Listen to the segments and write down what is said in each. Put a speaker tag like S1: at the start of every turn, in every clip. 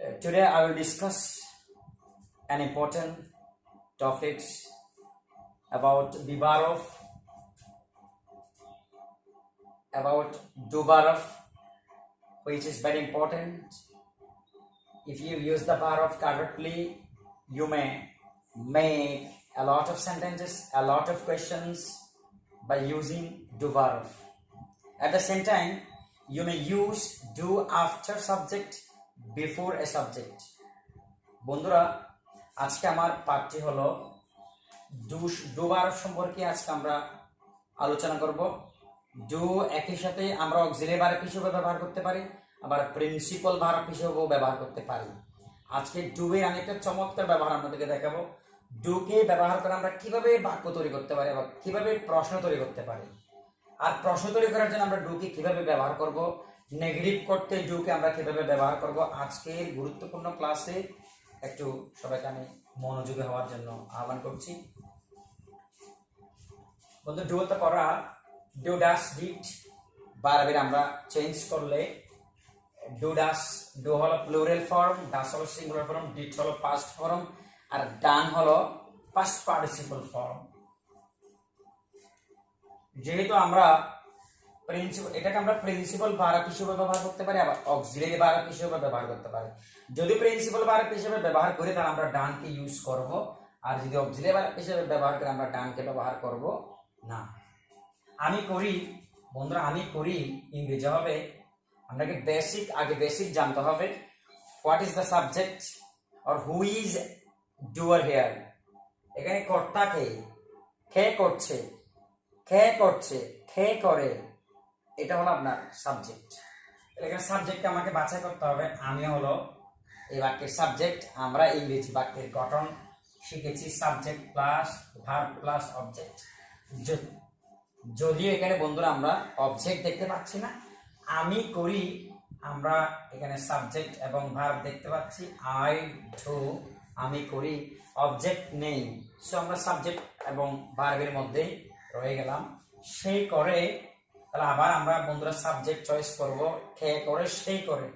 S1: Today I will discuss an important topics about Bibarov, about Dubarov, which is very important. If you use the Barov correctly, you may make a lot of sentences, a lot of questions by using Dubarov. At the same time, you may use do after subject before a subject. বন্ধুরা, আজকে আমার পাঠটি হলো do verb সম্পর্কে আজকে আমরা আলোচনা করব। ডু একই সাথে আমরা অক্সিলারি ভার্ব হিসেবে ব্যবহার করতে পারি, আবার প্রিন্সিপাল ভার্ব হিসেবেও ব্যবহার করতে পারি। আজকে ডু এর অনেকটা চমৎকার ব্যবহার আপনাদেরকে দেখাবো। ডুকে ব্যবহার করে আমরা কিভাবে বাক্য তৈরি করতে পারি বা কিভাবে প্রশ্ন তৈরি করতে পারি। আর প্রশ্ন তৈরি করার জন্য আমরা ডুকে কিভাবে ব্যবহার করব, নেগেটিভ করতে ডুকে আমরা কিভাবে ব্যবহার করব, আজকের গুরুত্বপূর্ণ ক্লাসে একটু সবাইকে আমি মনোযোগী হওয়ার জন্য আহ্বান করছি। বন্ধু, ডু তো করা, ডু ডাস ডিড ভার্বের আমরা চেঞ্জ করলে ডু ডাস, ডু হলো প্লুরাল ফর্ম, ডাস হলো সিঙ্গুলার ফর্ম, ডিড হলো পাস্ট ফর্ম, আর ডান হলো পাস্ট পার্টিসিপল ফর্ম। যেহেতু আমরা এটাকে আমরা প্রিন্সিপাল ভার্ব হিসেবে ব্যবহার করতে পারি, আবার অক্সিলারি ভার্ব হিসেবে ব্যবহার করতে পারি। যদি প্রিন্সিপাল ভার্ব হিসেবে ব্যবহার করি তাহলে আমরা ডানকে ইউজ করব, আর যদি অক্সিলারি ভার্ব হিসেবে ব্যবহার করি আমরা ডানকে ব্যবহার করব না। আমি করি, বন্ধুরা, আমি করি ইংরেজি হবে, আপনাকে আগে বেসিক জানতে হবে। What is the subject or who is doer here. এখানে কর্তা কে, কে করছে, কে করছে, কে করে, এটা হলো আপনার সাবজেক্ট। এখানে সাবজেক্টকে আমাকে বাছাই করতে হবে। আমি হলো এই বাক্যের সাবজেক্ট। আমরা ইংরেজি বাক্যের গঠন শিখেছি subject plus verb plus object. যদিও এখানে বন্ধুরা আমরা অবজেক্ট দেখতে পাচ্ছি না, আমি করি আমরা এখানে সাবজেক্ট এবং ভার্ব দেখতে পাচ্ছি। আই ডু, আমি করি, অবজেক্ট নেই, সো আমরা সাবজেক্ট এবং ভার্বের মধ্যেই রয়ে গেলাম। সে করে, তাহলে আবার আমরা বন্ধুরা সাবজেক্ট চয়েস করব, কে করে, সেই করে,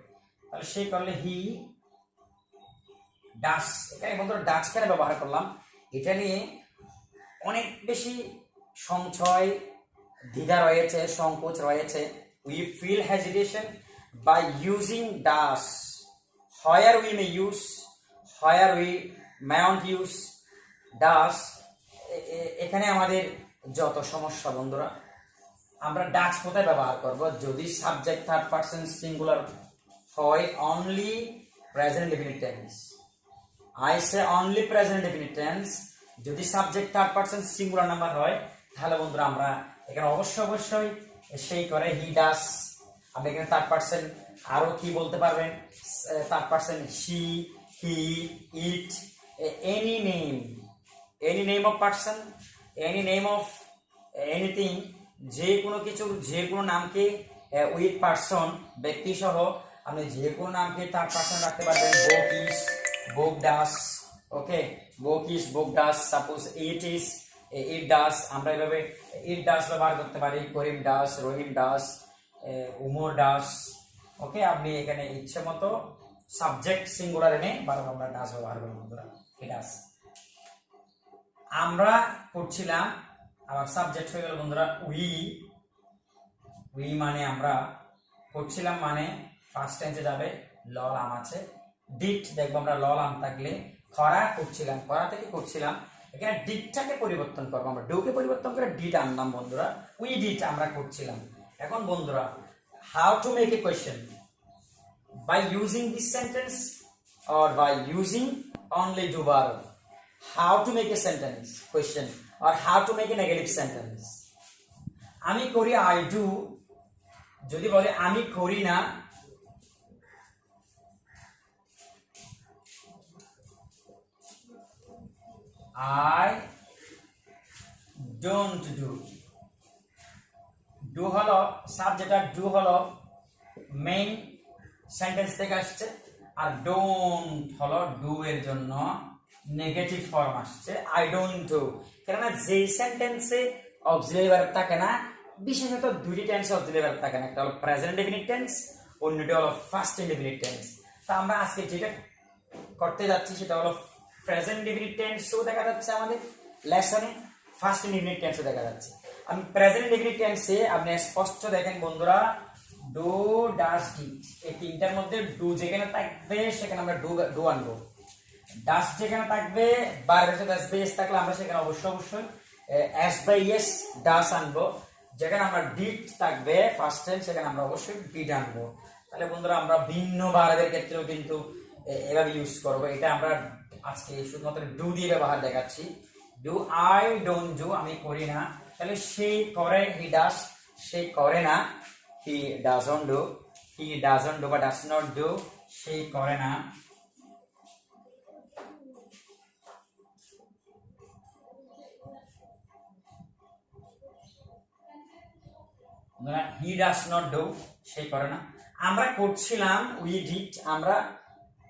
S1: তাহলে সেই করলে হি ডাস। এখানে বন্ধুরা ডাস কেন ব্যবহার করলাম, এটা নিয়ে অনেক বেশি সংশয়, দ্বিধা রয়েছে, সংকোচ রয়েছে। We feel hesitation by using does, where we may use, where we may not use does. এখানে আমাদের যত সমস্যা বন্ধুরা। আমরা ডাচ কোথায় ব্যবহার করব, যদি সাবজেক্ট থার্ড পারসন সিঙ্গুলার হয়, only present definite tense. I say only present definite tense. যদি subject third person singular number হয় তাহলে বন্ধুরা আমরা এখানে অবশ্যই সেই করে, হি ডাস। আপনি এখানে থার্ড পারসন আরো কি বলতে পারবেন, third person she, he, it, any name of person, any name of anything, যে কোনো কিছুর যে কোনো নামকে উইথ পারসন ব্যক্তি সহ আপনি যে কোনো নামকে থার্ড পারসন রাখতে পারবেন। Book is, book does, okay, book is, book does. Suppose it is, it does, আমরা এভাবে ইট ডাস ব্যবহার করতে পারি। করিম ডাস, রহিম ডাস, উমর ডাস, ওকে। আপনি এখানে ইচ্ছে মতো সাবজেক্ট সিঙ্গুলার এনে বারবার আমরা ডাস ব্যবহার করি বন্ধুরা, ডাস। আমরা করছিলাম, আবার সাবজেক্ট হয়ে গেল বন্ধুরা উই। উই মানে আমরা, করছিলাম মানে ফার্স্ট টেন্সে যাবে, লল আম আছে। ডিড দেখবো আমরা লল আম থাকলে খরা করছিলাম, খরা থেকে করছিলাম, এখানে ডিডটাকে পরিবর্তন করবো আমরা, ডুকে পরিবর্তন করে ডিড আনলাম বন্ধুরা, উই ডিড আমরা করছিলাম। এখন বন্ধুরা, how to make a question, by using this sentence or by using only do verb. How to make a sentence question or how to make a negative sentence. আমি করি, I do, যদি বলে আমি করি না, I don't do। do হলো subject R do হলো main sentence থেকে আসছে, আর ডোন্ট হলো ডু এর জন্য নেগেটিভ ফর্ম আসছে, আই ডোন্ট ডু। কেননা যে সেন্টেন্সে অক্সিলারি ভার্ব থাকে না, বিশেষত দুটি টেন্সে অক্সিলারি ভার্ব থাকে না, একটা হলো প্রেজেন্ট ডেফিনিট টেন্স, অন্যটি হলো ফার্স্ট ইনডেফিনিট টেন্স। তা আমরা আজকে যেটা করতে যাচ্ছি সেটা হলো প্রেজেন্ট ডিফিনিট টেন্সও দেখা যাচ্ছে আমাদের লেসনে, ফার্স্ট ইনডিফিনিট টেন্সও দেখা যাচ্ছে। আমি প্রেজেন্ট ডিফিনিট টেন্সে আপনি স্পষ্ট দেখেন বন্ধুরা, ডু, ডাস, ডিড, এই তিনটার মধ্যে ডু যেখানে থাকবে সেখানে আমরা ডু আনবো, ডাস যেখানে থাকবে ভার্বের সাথে এস বাই এস থাকলে আমরা সেখানে অবশ্যই এস বাই এস ডাস আনবো, যেখানে আমরা ডিড থাকবে ফার্স্ট টেন্স সেখানে আমরা অবশ্যই ডিড আনবো। তাহলে বন্ধুরা আমরা ভিন্ন ভার্বের ক্ষেত্রেও কিন্তু এভাবে ইউজ করবো। এটা আমরা আজকে শুধুমাত্র ডু দিয়ে ব্যবহার দেখাচ্ছি। ডু, আই ডোন্ট ডু, আমি করি না, তাহলে সে করে, হি ডাস, সে করে না, he doesn't do, he doesn't do বা ডাজ নট ডু, সে করে না। হি ডাজ নট ডু, সে করে না। আমরা করছিলাম, উই ডিড, আমরা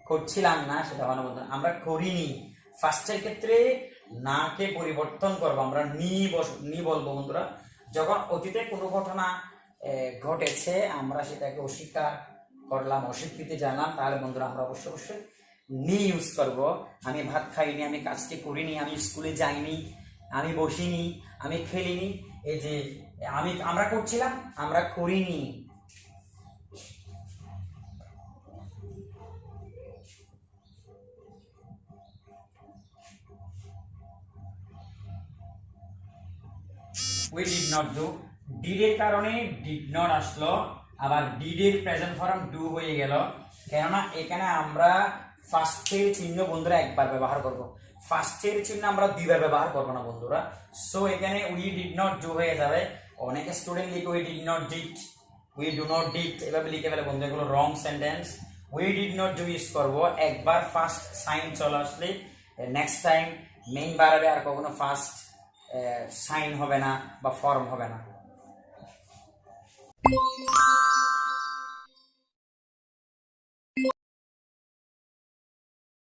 S1: করছিলাম না, সেটা ভালো বলতো, আমরা করিনি। ফার্স্টের ক্ষেত্রে না কে পরিবর্তন করবো, আমরা নি বলবো বন্ধুরা। যখন অতীতে কোনো ঘটনা ঘটেছে আমরা সেটাকে অস্বীকার করলাম, অস্বীকৃতি জানলাম, তাহলে বন্ধুরা আমরা অবশ্যই নি ইউজ করব। আমি ভাত খাইনি, আমি কাজটি করিনি, আমি স্কুলে যাইনি, আমি বসিনি, আমি খেলিনি, এই যে আমরা করছিলাম, আমরা করিনি। we did not do, did এর কারণে did not আসলো, আবার did এর প্রেজেন্ট ফর্ম do হয়ে গেল, কেননা এখানে আমরা ফার্স্টের চিহ্ন বন্ধুরা একবার ব্যবহার করব, ফার্স্টের চিহ্ন আমরা দুইবার ব্যবহার করব না বন্ধুরা। সো এখানে we did not do হয়ে যাবে। অনেক স্টুডেন্ট লিখে we did not did, we do not did, এভাবে লিখে ফেলে বন্ধু, এগুলো wrong sentence. we did not do use করব একবার ফার্স্ট সাইন চলে আসলে, নেক্সট টাইম মেইন ভার্বে আর কখনো ফার্স্ট সাইন হবে না বা ফর্ম হবে না।